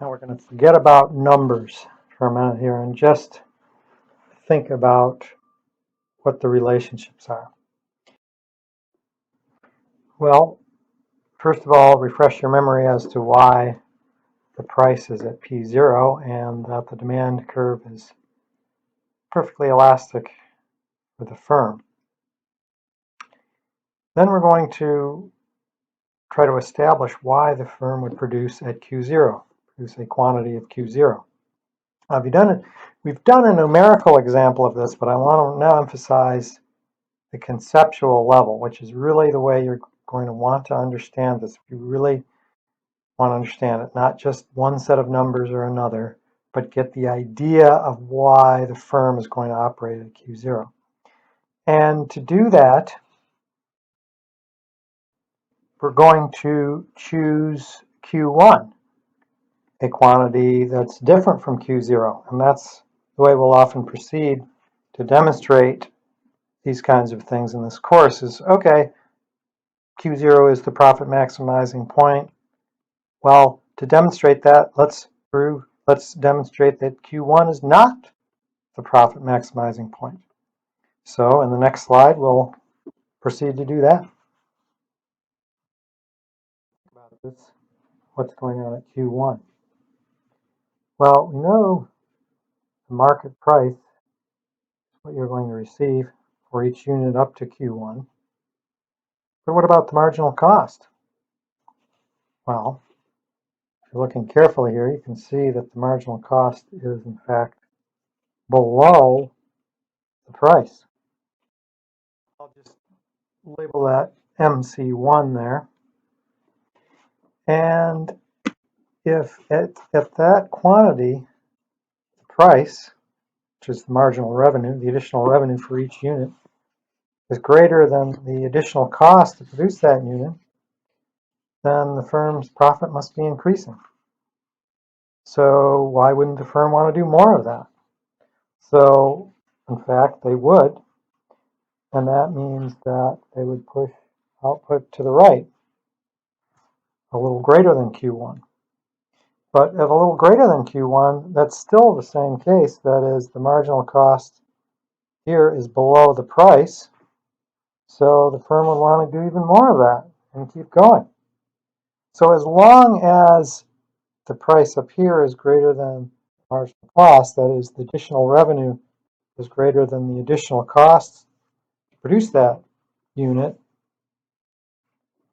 Now we're going to forget about numbers for a minute here and just think about what the relationships are. Well, first of all, refresh your memory as to why the price is at P0 and that the demand curve is perfectly elastic for the firm. Then we're going to try to establish why the firm would produce at Q0, produce a quantity of Q0. Now, we've done a numerical example of this, but I want to now emphasize the conceptual level, which is really the way you're going to want to understand this. If you really want to understand it, not just one set of numbers or another, but get the idea of why the firm is going to operate at Q0. And to do that, we're going to choose Q1, a quantity that's different from Q0. And that's the way we'll often proceed to demonstrate these kinds of things in this course is, okay, Q0 is the profit maximizing point. Well, to demonstrate that, let's demonstrate that Q1 is not the profit maximizing point. So in the next slide, we'll proceed to do that. About this, what's going on at Q1? Well, we know the market price is what you're going to receive for each unit up to Q1. But what about the marginal cost? Well, if you're looking carefully here, you can see that the marginal cost is in fact below the price. I'll just label that MC1 there. And if at that quantity, the price, which is the marginal revenue, the additional revenue for each unit, is greater than the additional cost to produce that unit, then the firm's profit must be increasing. So why wouldn't the firm want to do more of that? So, in fact, they would, and that means that they would push output to the right, a little greater than Q1. But at a little greater than Q1, that's still the same case. That is, the marginal cost here is below the price. So the firm would want to do even more of that and keep going. So as long as the price up here is greater than marginal cost, that is, the additional revenue is greater than the additional costs to produce that unit,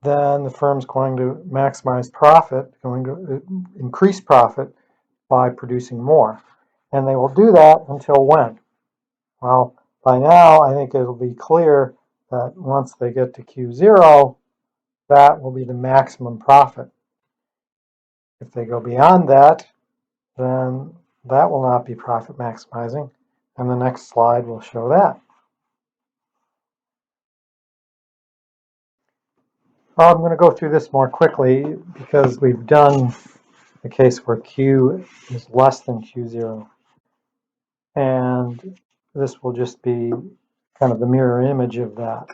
then the firm's going to maximize profit, going to increase profit by producing more. And they will do that until when? Well, by now, I think it'll be clear that once they get to Q0, that will be the maximum profit. If they go beyond that, then that will not be profit maximizing. And the next slide will show that. I'm going to go through this more quickly because we've done the case where Q is less than Q0. And this will just be kind of the mirror image of that.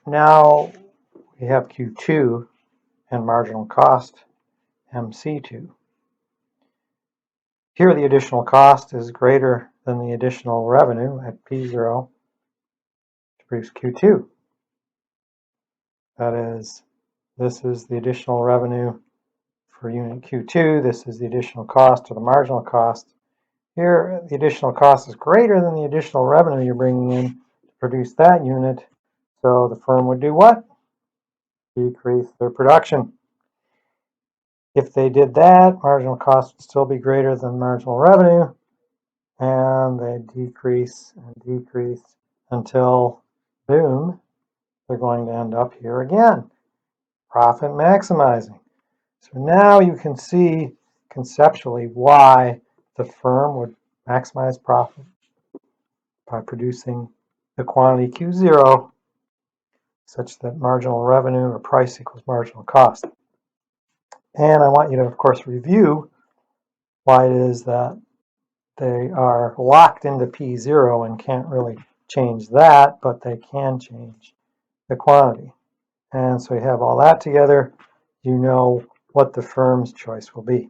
Now we have Q2 and marginal cost MC2. Here the additional cost is greater than the additional revenue at P0 to produce Q2. That is, this is the additional revenue for unit Q2. This is the additional cost or the marginal cost. Here, the additional cost is greater than the additional revenue you're bringing in to produce that unit. So the firm would do what? Decrease their production. If they did that, marginal cost would still be greater than marginal revenue, and they decrease and decrease until, boom, they're going to end up here again, profit maximizing. So now you can see conceptually why the firm would maximize profit by producing the quantity Q0 such that marginal revenue or price equals marginal cost. And I want you to, of course, review why it is that they are locked into P0 and can't really change that, but they can change the quantity. And so you have all that together. You know what the firm's choice will be.